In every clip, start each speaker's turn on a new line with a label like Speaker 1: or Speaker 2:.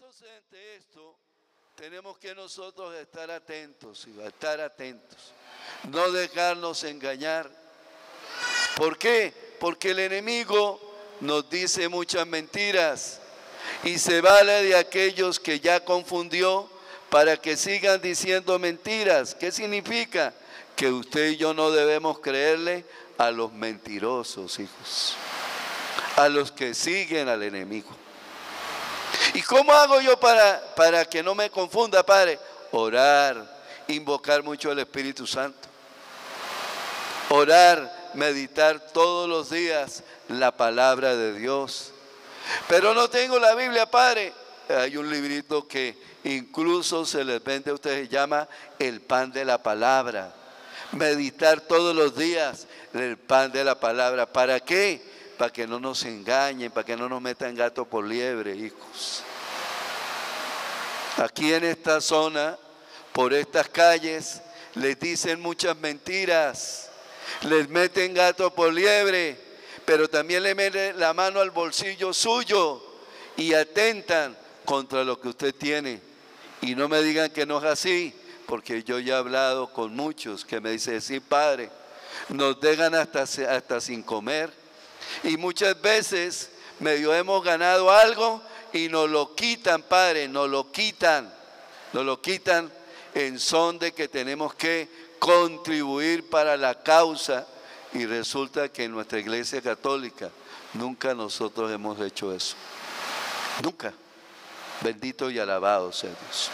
Speaker 1: Entonces, ante esto, tenemos que nosotros estar atentos, estar atentos. No dejarnos engañar. ¿Por qué? Porque el enemigo nos dice muchas mentiras y se vale de aquellos que ya confundió para que sigan diciendo mentiras. ¿Qué significa? Que usted y yo no debemos creerle a los mentirosos, hijos, a los que siguen al enemigo. ¿Y cómo hago yo para que no me confunda, Padre? Orar, invocar mucho al Espíritu Santo. Orar, meditar todos los días la palabra de Dios. Pero no tengo la Biblia, Padre. Hay un librito que incluso se les vende a ustedes, se llama El Pan de la Palabra. Meditar todos los días el pan de la palabra. ¿Para qué? Para que no nos engañen, para que no nos metan gato por liebre, hijos. Aquí en esta zona, por estas calles, les dicen muchas mentiras. Les meten gato por liebre, pero también le meten la mano al bolsillo suyo y atentan contra lo que usted tiene. Y no me digan que no es así, porque yo ya he hablado con muchos que me dicen, sí, Padre, nos dejan hasta sin comer. Y muchas veces medio hemos ganado algo y nos lo quitan, Padre, nos lo quitan en son de que tenemos que contribuir para la causa. Y resulta que en nuestra iglesia católica nunca nosotros hemos hecho eso. Nunca. Bendito y alabado sea Dios.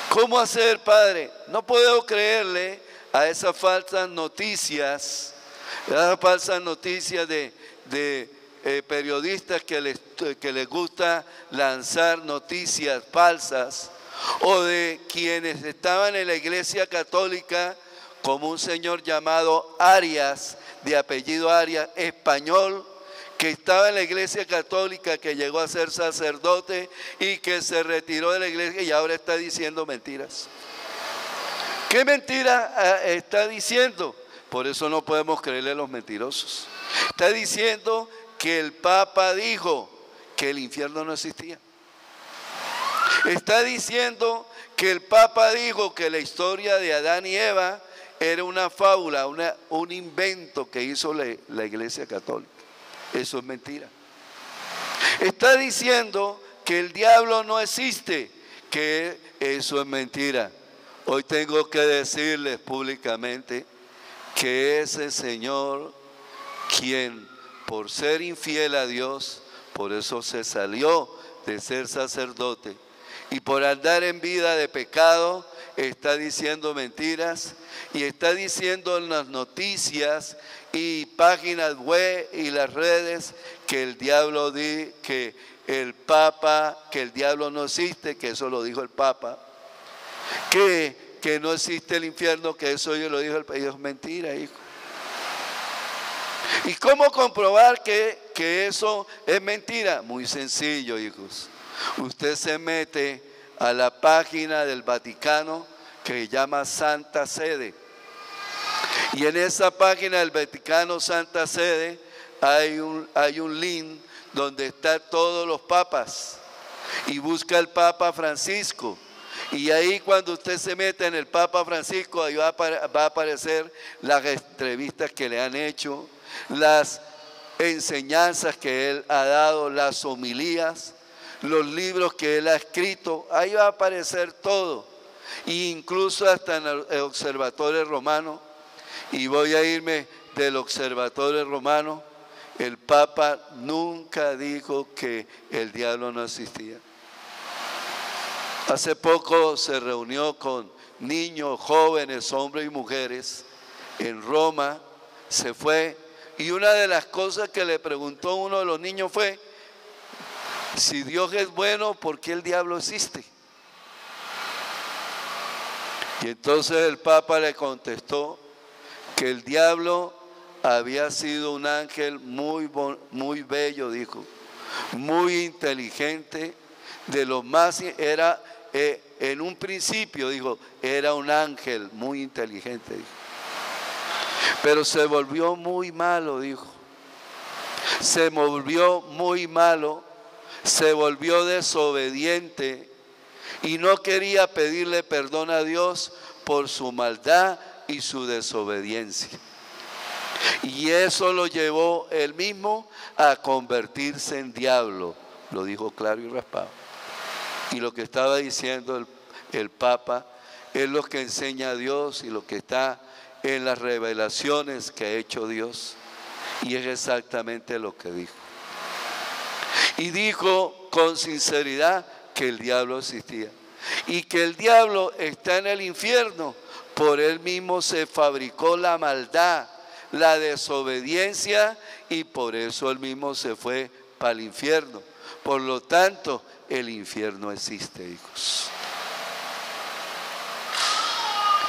Speaker 1: ¿Cómo hacer, Padre? No puedo creerle a esas falsas noticias, de periodistas que les gusta lanzar noticias falsas, o de quienes estaban en la iglesia católica, como un señor llamado Arias, de apellido Arias, español, que estaba en la iglesia católica, que llegó a ser sacerdote y que se retiró de la iglesia y ahora está diciendo mentiras. ¿Qué mentira está diciendo? Por eso no podemos creerle a los mentirosos. Está diciendo que el Papa dijo que el infierno no existía. Está diciendo que el Papa dijo que la historia de Adán y Eva era una fábula, un invento que hizo la iglesia católica. Eso es mentira. Está diciendo que el diablo no existe, que eso es mentira. Hoy tengo que decirles públicamente que ese señor, quien por ser infiel a Dios, por eso se salió de ser sacerdote, y por andar en vida de pecado, está diciendo mentiras y está diciendo en las noticias y páginas web y las redes que el diablo que el Papa, que el diablo no existe, que eso lo dijo el Papa, que no existe el infierno, que eso yo lo dijo el Papa. Es mentira, hijo. ¿Y cómo comprobar que eso es mentira? Muy sencillo, hijos. Usted se mete a la página del Vaticano que se llama Santa Sede. Y en esa página del Vaticano Santa Sede hay un link donde están todos los papas. Y busca el Papa Francisco. Y ahí cuando usted se mete en el Papa Francisco, ahí va a aparecer las entrevistas que le han hecho, las enseñanzas que él ha dado, las homilías, los libros que él ha escrito. Ahí va a aparecer todo, e incluso hasta en el Observatorio Romano. Y voy a irme del Observatorio Romano. El Papa nunca dijo que el diablo no existía. Hace poco se reunió con niños, jóvenes, hombres y mujeres en Roma. Se fue y una de las cosas que le preguntó uno de los niños fue: si Dios es bueno, ¿por qué el diablo existe? Y entonces el Papa le contestó que el diablo había sido un ángel muy bello, dijo, muy inteligente, de lo más, era en un principio, dijo, era un ángel muy inteligente, dijo. Pero se volvió muy malo, dijo. Se volvió muy malo se volvió desobediente y no quería pedirle perdón a Dios por su maldad y su desobediencia. Y eso lo llevó él mismo a convertirse en diablo. Lo dijo claro y raspado. Y lo que estaba diciendo el Papa es lo que enseña a Dios y lo que está en las revelaciones que ha hecho Dios. Y es exactamente lo que dijo. Y dijo con sinceridad que el diablo existía. Y que el diablo está en el infierno. Por él mismo se fabricó la maldad, la desobediencia, y por eso él mismo se fue para el infierno. Por lo tanto, el infierno existe, hijos.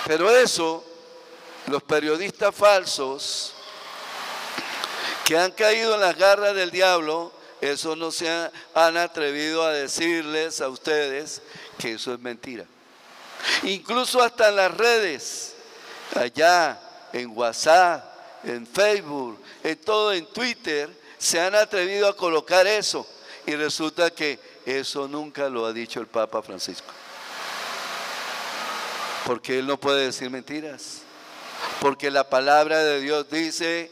Speaker 1: Pero eso, los periodistas falsos que han caído en las garras del diablo, eso no se han atrevido a decirles a ustedes que eso es mentira. Incluso hasta en las redes, allá en WhatsApp, en Facebook, en todo, en Twitter, se han atrevido a colocar eso. Y resulta que eso nunca lo ha dicho el Papa Francisco. Porque él no puede decir mentiras. Porque la palabra de Dios dice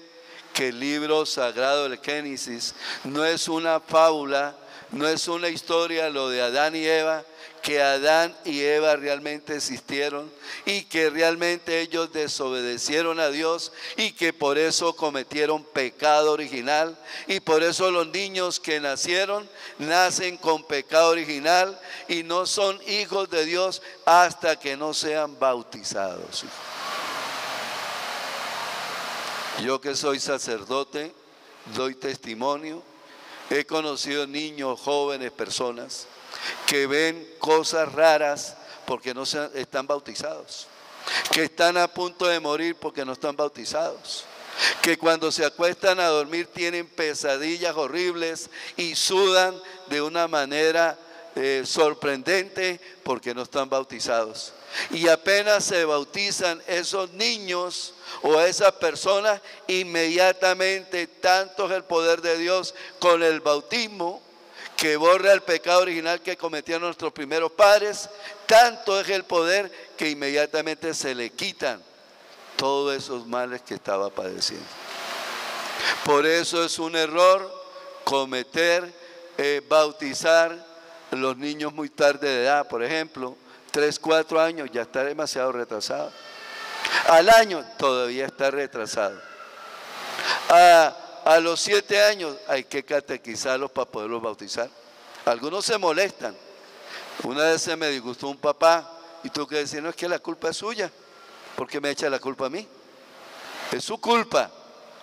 Speaker 1: que el libro sagrado del Génesis no es una fábula, no es una historia lo de Adán y Eva, que Adán y Eva realmente existieron y que realmente ellos desobedecieron a Dios y que por eso cometieron pecado original, y por eso los niños que nacen con pecado original y no son hijos de Dios hasta que no sean bautizados. Yo que soy sacerdote, doy testimonio. He conocido niños, jóvenes, personas que ven cosas raras porque no están bautizados, que están a punto de morir porque no están bautizados, que cuando se acuestan a dormir tienen pesadillas horribles y sudan de una manera sorprendente porque no están bautizados. Y apenas se bautizan esos niños o esas personas, inmediatamente tanto es el poder de Dios con el bautismo que borra el pecado original que cometieron nuestros primeros padres, tanto es el poder que inmediatamente se le quitan todos esos males que estaba padeciendo. Por eso es un error bautizar a los niños muy tarde de edad. Por ejemplo, 3, 4 años ya está demasiado retrasado. Al año todavía está retrasado. A los 7 años hay que catequizarlos para poderlos bautizar. Algunos se molestan. Una vez se me disgustó un papá y tuve que decir, no, es que la culpa es suya. ¿Por qué me echa la culpa a mí? Es su culpa.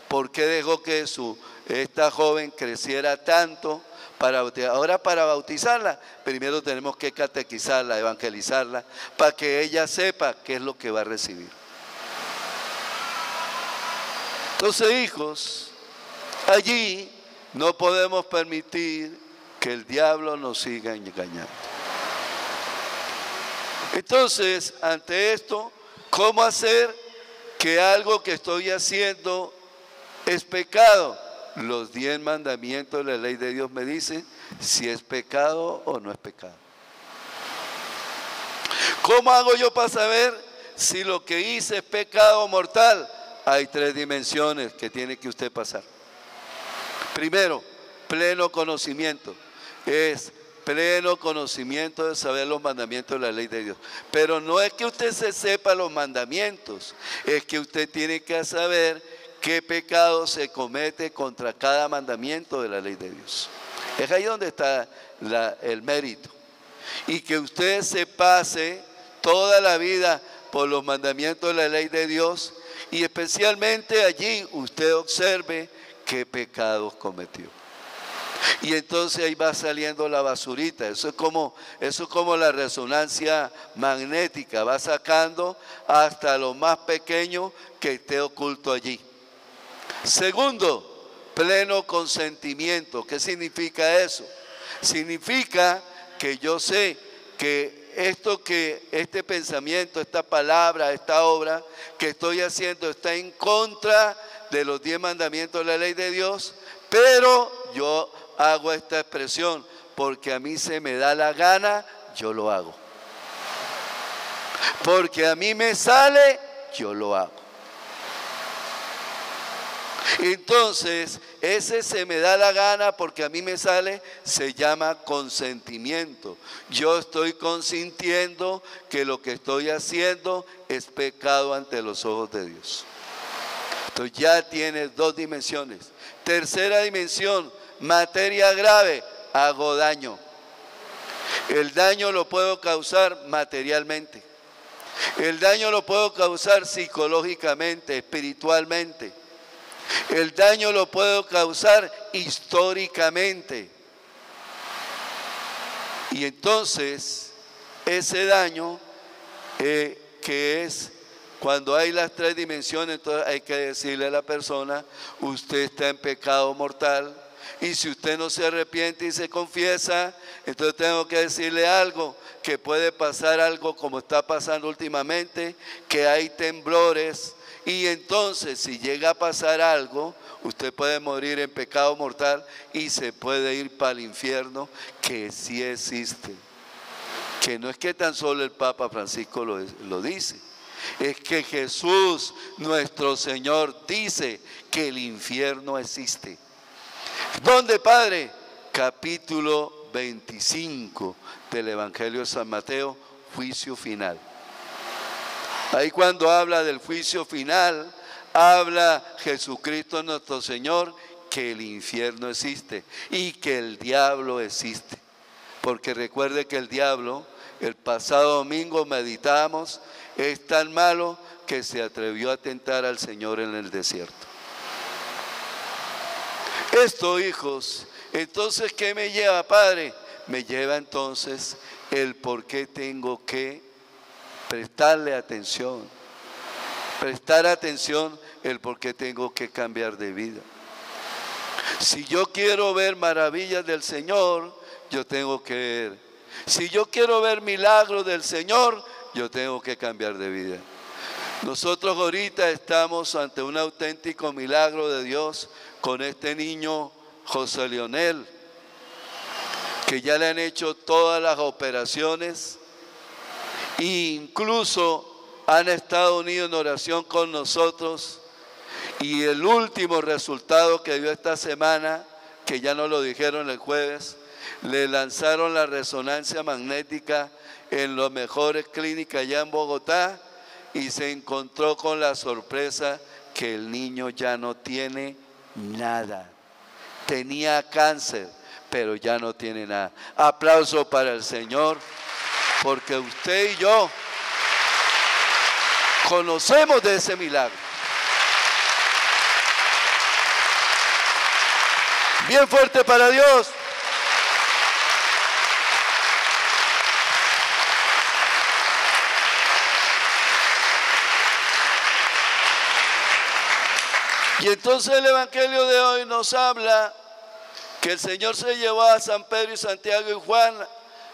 Speaker 1: ¿Por qué dejó que esta joven creciera tanto? Ahora para bautizarla, primero tenemos que catequizarla, evangelizarla, para que ella sepa qué es lo que va a recibir. Entonces, hijos, allí no podemos permitir que el diablo nos siga engañando. Entonces, ante esto, ¿cómo hacer que algo que estoy haciendo es pecado? Los 10 mandamientos de la ley de Dios me dicen si es pecado o no es pecado. ¿Cómo hago yo para saber si lo que hice es pecado mortal? Hay 3 dimensiones que tiene que usted pasar. Primero, pleno conocimiento. Es pleno conocimiento de saber los mandamientos de la ley de Dios. Pero no es que usted se sepa los mandamientos, es que usted tiene que saber qué pecado se comete contra cada mandamiento de la ley de Dios. Es ahí donde está el mérito. Y que usted se pase toda la vida por los mandamientos de la ley de Dios y especialmente allí usted observe qué pecados cometió. Y entonces ahí va saliendo la basurita. Eso es como la resonancia magnética. Va sacando hasta lo más pequeño que esté oculto allí. Segundo, pleno consentimiento. ¿Qué significa eso? Significa que yo sé que este pensamiento, esta palabra, esta obra que estoy haciendo está en contra de los 10 mandamientos de la ley de Dios, pero yo hago esta expresión porque a mí se me da la gana, yo lo hago. Porque a mí me sale, yo lo hago. Entonces, ese se me da la gana porque a mí me sale, se llama consentimiento. Yo estoy consintiendo que lo que estoy haciendo es pecado ante los ojos de Dios. Entonces ya tienes dos dimensiones. Tercera dimensión, materia grave, hago daño. El daño lo puedo causar materialmente. El daño lo puedo causar psicológicamente, espiritualmente. El daño lo puedo causar históricamente. Y entonces, ese daño que es cuando hay las tres dimensiones, entonces hay que decirle a la persona, usted está en pecado mortal. Y si usted no se arrepiente y se confiesa, entonces tengo que decirle algo, que puede pasar algo como está pasando últimamente, que hay temblores. Y entonces si llega a pasar algo, usted puede morir en pecado mortal y se puede ir para el infierno, que sí existe. Que no es que tan solo el Papa Francisco lo dice, es que Jesús, nuestro Señor, dice que el infierno existe. ¿Dónde, Padre? Capítulo 25 del Evangelio de San Mateo, juicio final. Ahí cuando habla del juicio final, habla Jesucristo nuestro Señor que el infierno existe y que el diablo existe. Porque recuerde que el diablo, el pasado domingo meditamos, es tan malo que se atrevió a tentar al Señor en el desierto. Esto, hijos, entonces, ¿qué me lleva, Padre? Me lleva entonces el por qué tengo que prestarle atención. Prestar atención el por qué tengo que cambiar de vida. Si yo quiero ver maravillas del Señor, yo tengo que ver. Si yo quiero ver milagros del Señor, yo tengo que cambiar de vida. Nosotros ahorita estamos ante un auténtico milagro de Dios con este niño José Leonel, que ya le han hecho todas las operaciones e incluso han estado unidos en oración con nosotros. Y el último resultado que dio esta semana, que ya nos lo dijeron el jueves, le lanzaron la resonancia magnética en las mejores clínicas allá en Bogotá y se encontró con la sorpresa que el niño ya no tiene nada. Tenía cáncer, pero ya no tiene nada. Aplauso para el Señor, porque usted y yo conocemos de ese milagro. Bien fuerte para Dios. Y entonces el Evangelio de hoy nos habla que el Señor se llevó a San Pedro y Santiago y Juan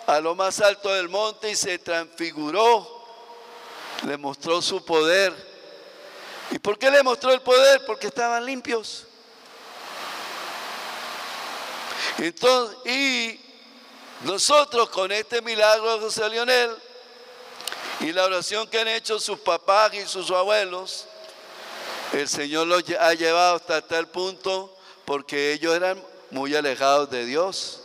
Speaker 1: a lo más alto del monte y se transfiguró, le mostró su poder. ¿Y por qué le mostró el poder? Porque estaban limpios. Entonces, y nosotros con este milagro de José Leonel y la oración que han hecho sus papás y sus abuelos, el Señor los ha llevado hasta tal punto porque ellos eran muy alejados de Dios.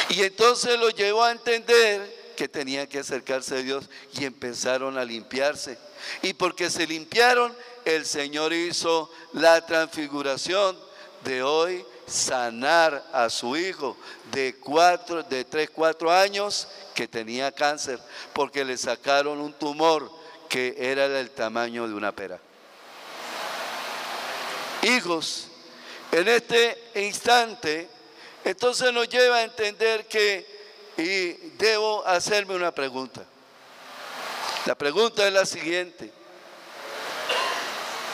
Speaker 1: Y entonces los llevó a entender que tenían que acercarse a Dios y empezaron a limpiarse. Y porque se limpiaron, el Señor hizo la transfiguración de hoy, sanar a su hijo de 3, 4 años que tenía cáncer porque le sacaron un tumor que era del tamaño de una pera. Hijos, en este instante, entonces nos lleva a entender que, y debo hacerme una pregunta. La pregunta es la siguiente.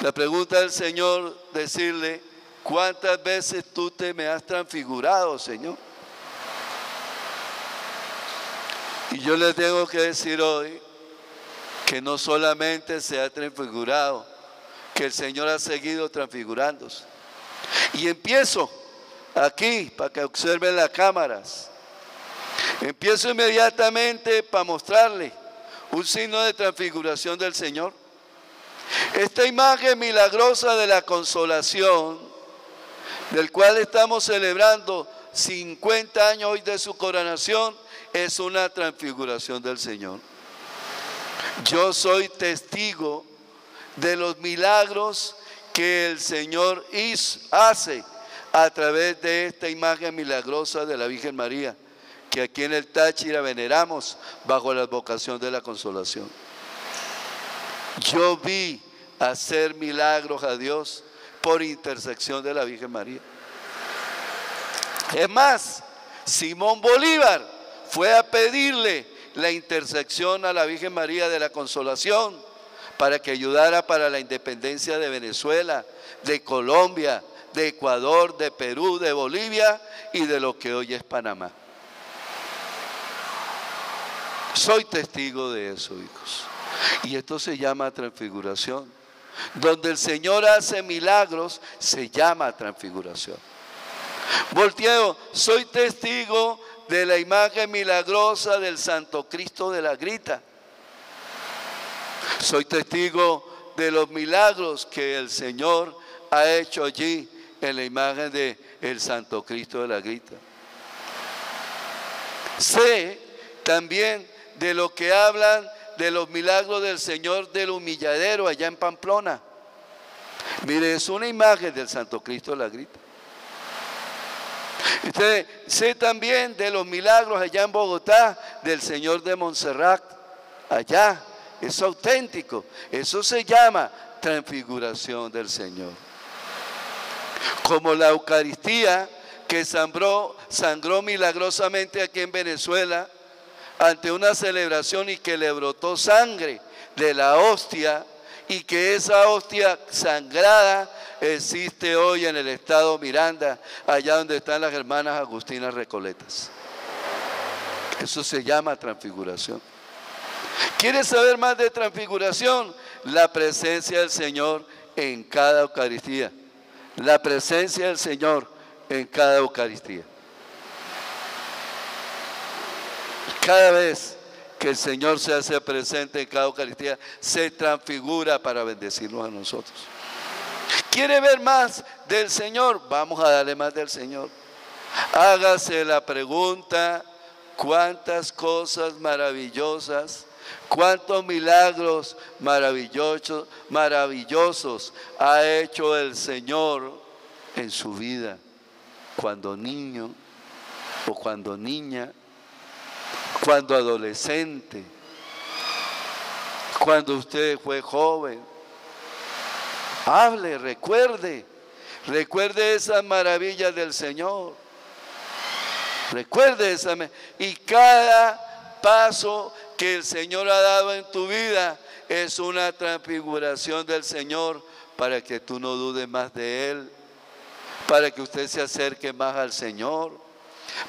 Speaker 1: La pregunta del Señor, decirle, ¿cuántas veces tú te me has transfigurado, Señor? Y yo les tengo que decir hoy que no solamente se ha transfigurado, que el Señor ha seguido transfigurándose. Y empiezo aquí, para que observen las cámaras. Empiezo inmediatamente para mostrarle un signo de transfiguración del Señor. Esta imagen milagrosa de la consolación, del cual estamos celebrando 50 años hoy de su coronación, es una transfiguración del Señor. Yo soy testigo de los milagros que el Señor hace a través de esta imagen milagrosa de la Virgen María, que aquí en el Táchira veneramos bajo la advocación de la consolación. Yo vi hacer milagros a Dios por intersección de la Virgen María. Es más, Simón Bolívar fue a pedirle la intersección a la Virgen María de la Consolación para que ayudara para la independencia de Venezuela, de Colombia, de Ecuador, de Perú, de Bolivia y de lo que hoy es Panamá. Soy testigo de eso, hijos. Y esto se llama transfiguración. Donde el Señor hace milagros, se llama transfiguración. Volteo, soy testigo de la imagen milagrosa del Santo Cristo de la Grita. Soy testigo de los milagros que el Señor ha hecho allí en la imagen del Santo Cristo de la Grita. Sé también de lo que hablan de los milagros del Señor del Humilladero allá en Pamplona. Mire, es una imagen del Santo Cristo de la Grita. Sé también de los milagros allá en Bogotá del Señor de Montserrat, allá. Es auténtico. Eso se llama transfiguración del Señor. Como la Eucaristía que sangró milagrosamente aquí en Venezuela ante una celebración y que le brotó sangre de la hostia, y que esa hostia sangrada existe hoy en el estado Miranda, allá donde están las hermanas Agustinas Recoletas. Eso se llama transfiguración. ¿Quieres saber más de transfiguración? La presencia del Señor en cada Eucaristía. La presencia del Señor en cada Eucaristía. Cada vez que el Señor se hace presente en cada Eucaristía, se transfigura para bendecirnos a nosotros. ¿Quiere ver más del Señor? Vamos a darle más del Señor. Hágase la pregunta: ¿cuántas cosas maravillosas, cuántos milagros maravillosos ha hecho el Señor en su vida? Cuando niño o cuando niña, cuando adolescente, cuando usted fue joven. Hable, recuerde esas maravillas del Señor. Recuerde esa. Y cada paso que el Señor ha dado en tu vida es una transfiguración del Señor, para que tú no dudes más de Él, para que usted se acerque más al Señor,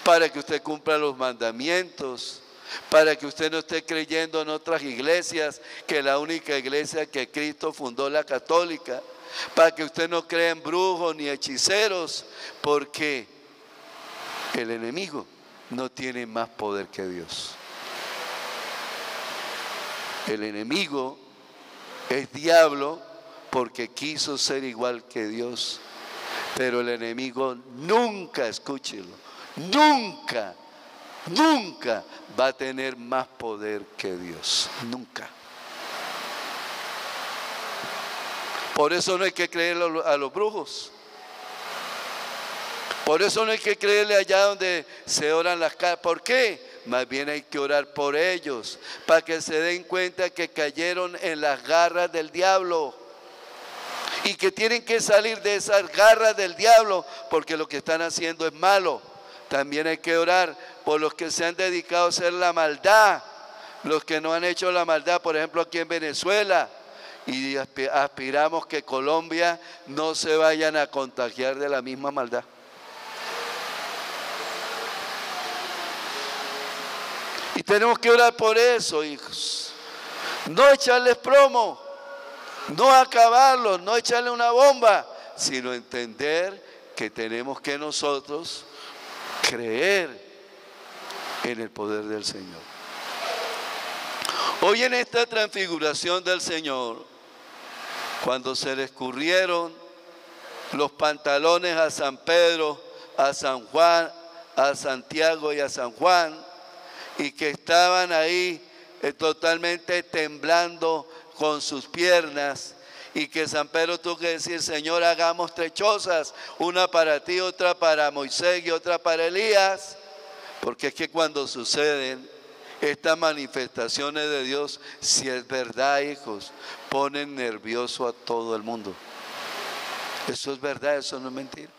Speaker 1: para que usted cumpla los mandamientos, para que usted no esté creyendo en otras iglesias, que la única iglesia que Cristo fundó, la católica, para que usted no crea en brujos ni hechiceros, porque el enemigo no tiene más poder que Dios. El enemigo es diablo porque quiso ser igual que Dios, pero el enemigo nunca, escúchelo, nunca va a tener más poder que Dios, nunca. Por eso no hay que creerle a los brujos. Por eso no hay que creerle allá donde se oran las casas. ¿Por qué? Más bien hay que orar por ellos, para que se den cuenta que cayeron en las garras del diablo y que tienen que salir de esas garras del diablo, porque lo que están haciendo es malo. También hay que orar por los que se han dedicado a hacer la maldad, los que no han hecho la maldad, por ejemplo aquí en Venezuela, y aspiramos que Colombia no se vayan a contagiar de la misma maldad. Y tenemos que orar por eso, hijos. No echarles plomo, no acabarlos, no echarle una bomba, sino entender que tenemos que nosotros creer en el poder del Señor. Hoy en esta transfiguración del Señor, cuando se le escurrieron los pantalones a San Pedro, a San Juan, a Santiago y a San Juan, y que estaban ahí totalmente temblando con sus piernas, y que San Pedro tuvo que decir: Señor, hagamos 3 chozas, una para ti, otra para Moisés y otra para Elías, porque es que cuando suceden estas manifestaciones de Dios, si es verdad, hijos, ponen nervioso a todo el mundo. Eso es verdad, eso no es mentira.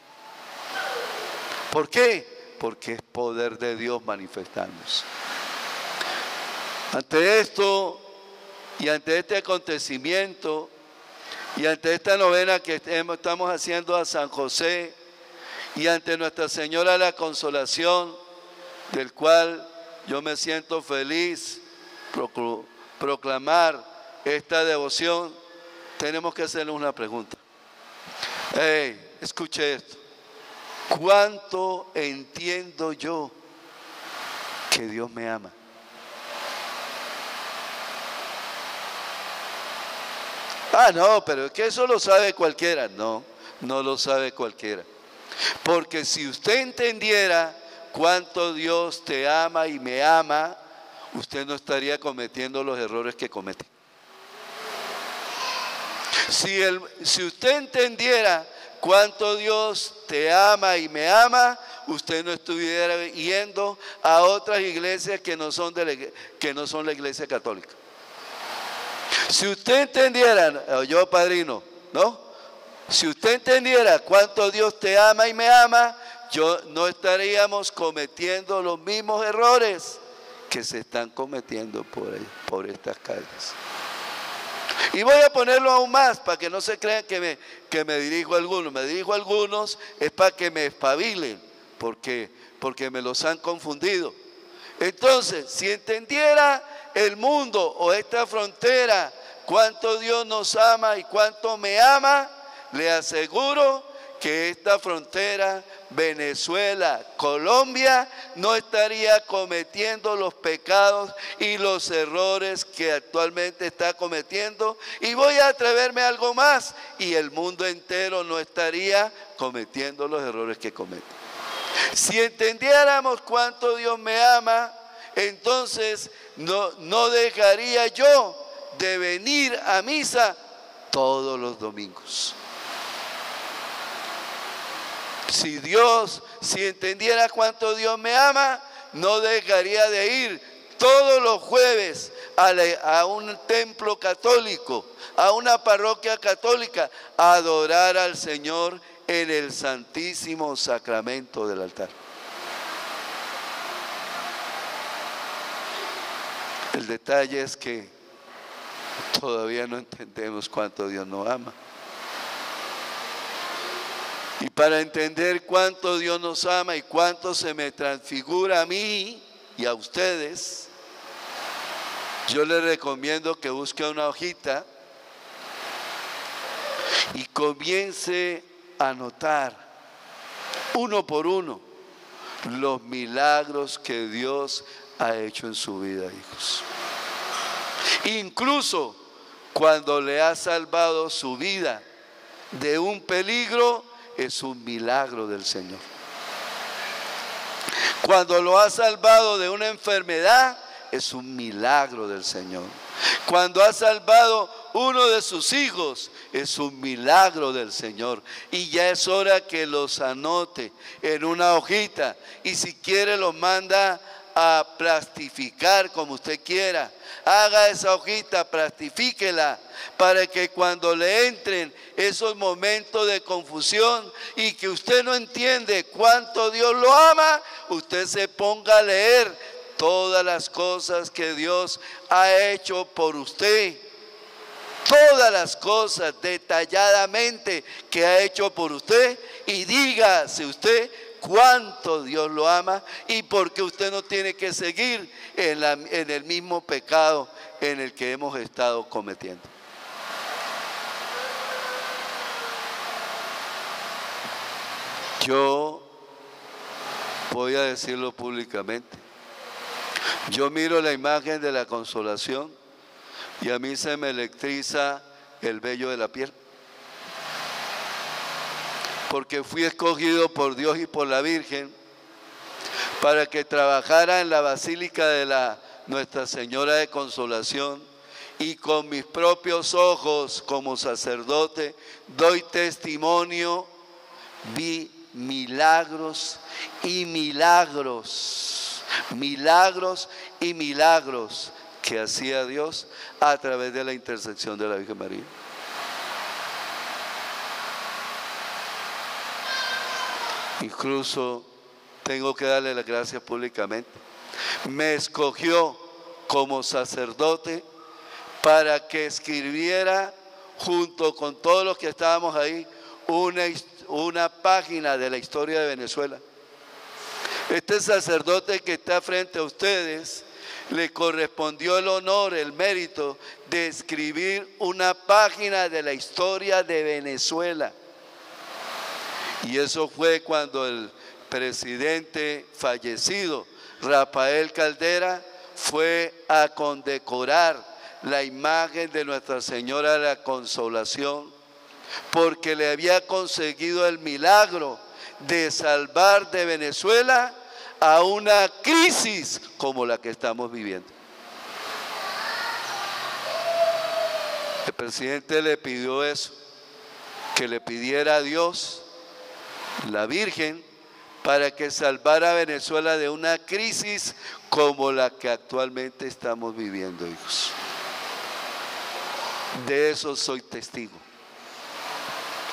Speaker 1: ¿Por qué? Porque es poder de Dios manifestándose. Ante esto y ante este acontecimiento y ante esta novena que estamos haciendo a San José y ante Nuestra Señora de la Consolación, del cual yo me siento feliz proclamar esta devoción, tenemos que hacerle una pregunta. Escuche esto. ¿Cuánto entiendo yo que Dios me ama? No, pero es que eso lo sabe cualquiera. No, no lo sabe cualquiera. Porque si usted entendiera cuánto Dios te ama y me ama, usted no estaría cometiendo los errores que comete. Si usted entendiera cuánto Dios te ama y me ama, usted no estuviera yendo a otras iglesias que no son la iglesia católica. Si usted entendiera, yo padrino, ¿no? Si usted entendiera cuánto Dios te ama y me ama, no estaríamos cometiendo los mismos errores que se están cometiendo por estas calles. Y voy a ponerlo aún más para que no se crean que me dirijo a algunos. Me dirijo a algunos es para que me espabilen, porque me los han confundido. Entonces, si entendiera el mundo o esta frontera cuánto Dios nos ama y cuánto me ama, le aseguro que esta frontera, Venezuela, Colombia, no estaría cometiendo los pecados y los errores que actualmente está cometiendo. Y voy a atreverme a algo más, y el mundo entero no estaría cometiendo los errores que comete. Si entendiéramos cuánto Dios me ama, entonces no dejaría yo de venir a misa todos los domingos. Si entendiera cuánto Dios me ama, no dejaría de ir todos los jueves a un templo católico, a una parroquia católica, a adorar al Señor en el Santísimo Sacramento del altar. El detalle es que todavía no entendemos cuánto Dios nos ama. Y para entender cuánto Dios nos ama y cuánto se me transfigura a mí y a ustedes, yo les recomiendo que busque una hojita y comience a anotar uno por uno los milagros que Dios ha hecho en su vida, hijos. Incluso cuando le ha salvado su vida de un peligro, es un milagro del Señor. Cuando lo ha salvado de una enfermedad, es un milagro del Señor. Cuando ha salvado uno de sus hijos, es un milagro del Señor. Y ya es hora que los anote en una hojita, y si quiere los manda a plastificar como usted quiera. Haga esa hojita, plastifíquela, para que cuando le entren esos momentos de confusión y que usted no entiende cuánto Dios lo ama, usted se ponga a leer todas las cosas que Dios ha hecho por usted. Todas las cosas detalladamente que ha hecho por usted, y dígase usted cuánto Dios lo ama y por qué usted no tiene que seguir en el mismo pecado en el que hemos estado cometiendo. Yo voy a decirlo públicamente. Yo miro la imagen de la consolación y a mí se me electriza el vello de la piel. Porque fui escogido por Dios y por la Virgen para que trabajara en la Basílica de la Nuestra Señora de Consolación, y con mis propios ojos como sacerdote doy testimonio, vi milagros y milagros, milagros y milagros que hacía Dios a través de la intercesión de la Virgen María. Incluso tengo que darle las gracias públicamente. Me escogió como sacerdote para que escribiera, junto con todos los que estábamos ahí, una página de la historia de Venezuela. Este sacerdote que está frente a ustedes, le correspondió el honor, el mérito de escribir una página de la historia de Venezuela. Y eso fue cuando el presidente fallecido, Rafael Caldera, fue a condecorar la imagen de Nuestra Señora de la Consolación, porque le había conseguido el milagro de salvar de Venezuela a una crisis como la que estamos viviendo. El presidente le pidió eso, que le pidiera a Dios, la Virgen, para que salvara a Venezuela de una crisis como la que actualmente estamos viviendo, hijos. De eso soy testigo.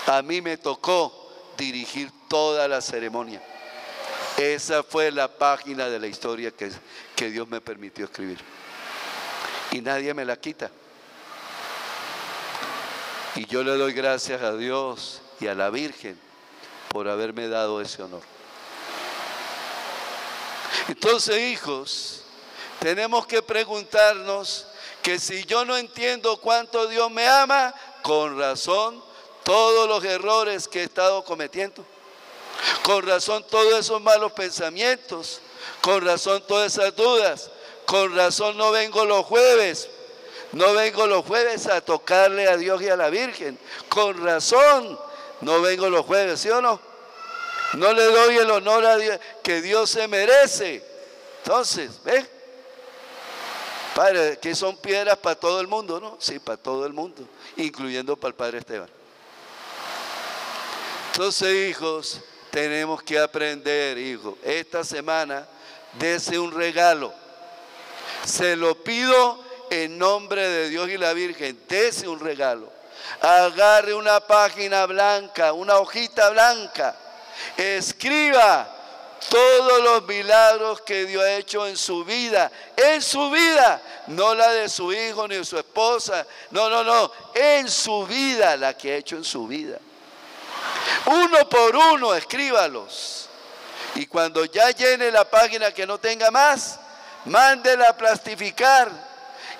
Speaker 1: A mí me tocó dirigir toda la ceremonia. Esa fue la página de la historia que Dios me permitió escribir. Y nadie me la quita. Y yo le doy gracias a Dios y a la Virgen por haberme dado ese honor. Entonces, hijos, tenemos que preguntarnos que si yo no entiendo cuánto Dios me ama, con razón todos los errores que he estado cometiendo, con razón todos esos malos pensamientos, con razón todas esas dudas, con razón no vengo los jueves a tocarle a Dios y a la Virgen, con razón no vengo los jueves, ¿sí o no? No le doy el honor a Dios que Dios se merece. Entonces, ¿ves? Padre, que son piedras para todo el mundo, ¿no? Sí, para todo el mundo, incluyendo para el Padre Esteban. Entonces, hijos, tenemos que aprender, hijos. Esta semana, dese un regalo. Se lo pido en nombre de Dios y la Virgen. Dese un regalo. Agarre una página blanca, una hojita blanca. Escriba todos los milagros que Dios ha hecho en su vida, no la de su hijo ni de su esposa, no, en su vida, la que ha hecho en su vida. Uno por uno, escríbalos. Y cuando ya llene la página que no tenga más, mándela a plastificar.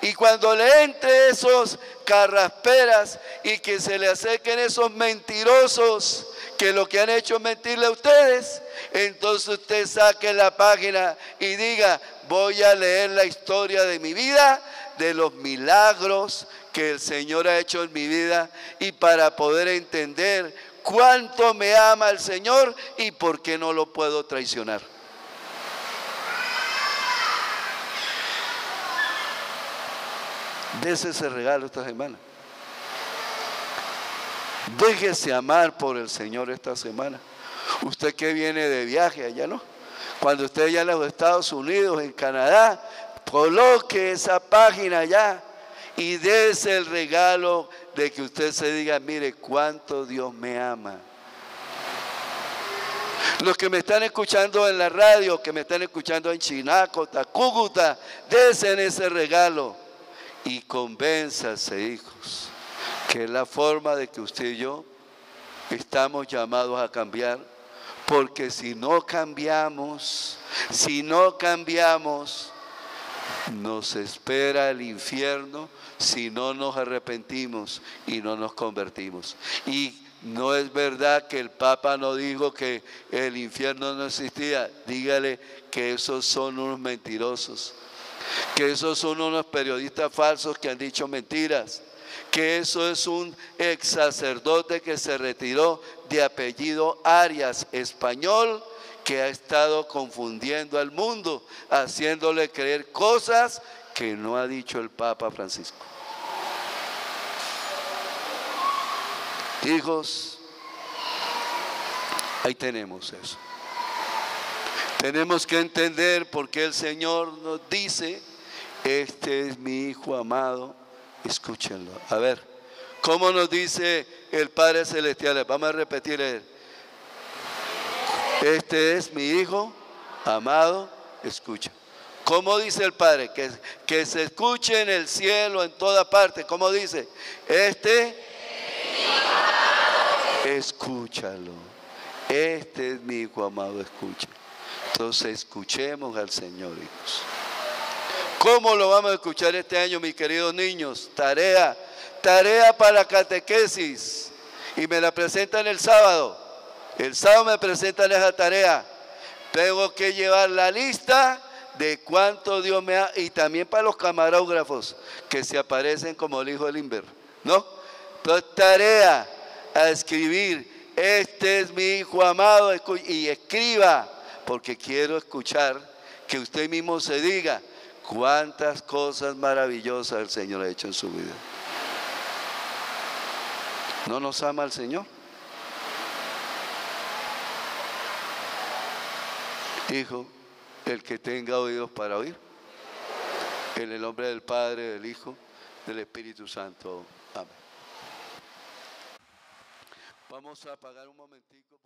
Speaker 1: Y cuando le entre esos carrasperas y que se le acerquen esos mentirosos que lo que han hecho es mentirle a ustedes, entonces usted saque la página y diga: voy a leer la historia de mi vida, de los milagros que el Señor ha hecho en mi vida, y para poder entender cuánto me ama el Señor y por qué no lo puedo traicionar. Dese ese regalo esta semana. Déjese amar por el Señor esta semana. Usted que viene de viaje allá, ¿no? Cuando usted ya en los Estados Unidos, en Canadá, coloque esa página allá y dése el regalo de que usted se diga: mire cuánto Dios me ama. Los que me están escuchando en la radio, que me están escuchando en Chinacota, Cúcuta, dése ese regalo y convénzase, hijos, que es la forma de que usted y yo estamos llamados a cambiar. Porque si no cambiamos, nos espera el infierno si no nos arrepentimos y no nos convertimos. Y no es verdad que el Papa no dijo que el infierno no existía. Dígale que esos son unos mentirosos, que esos son unos periodistas falsos que han dicho mentiras, que eso es un ex sacerdote que se retiró de apellido Arias, español, que ha estado confundiendo al mundo, haciéndole creer cosas que no ha dicho el Papa Francisco. Hijos, ahí tenemos eso. Tenemos que entender por qué el Señor nos dice: este es mi Hijo amado, escúchenlo. A ver, ¿cómo nos dice el Padre Celestial? Vamos a repetir. Este es mi Hijo amado, escucha. ¿Cómo dice el Padre? Que se escuche en el cielo, en toda parte. ¿Cómo dice? Escúchalo. Este es mi Hijo amado, escucha. Entonces escuchemos al Señor, hijos. ¿Cómo lo vamos a escuchar este año, mis queridos niños? Tarea para catequesis. Y me la presentan el sábado. El sábado me presentan esa tarea. Tengo que llevar la lista de cuánto Dios me ha... Y también para los camarógrafos que se aparecen como el hijo del Inver, ¿no? Entonces, tarea a escribir: este es mi Hijo amado, y escriba, porque quiero escuchar que usted mismo se diga cuántas cosas maravillosas el Señor ha hecho en su vida. ¿No nos ama el Señor? Hijo, el que tenga oídos para oír. En el nombre del Padre, del Hijo, del Espíritu Santo. Amén. Vamos a apagar un momentico.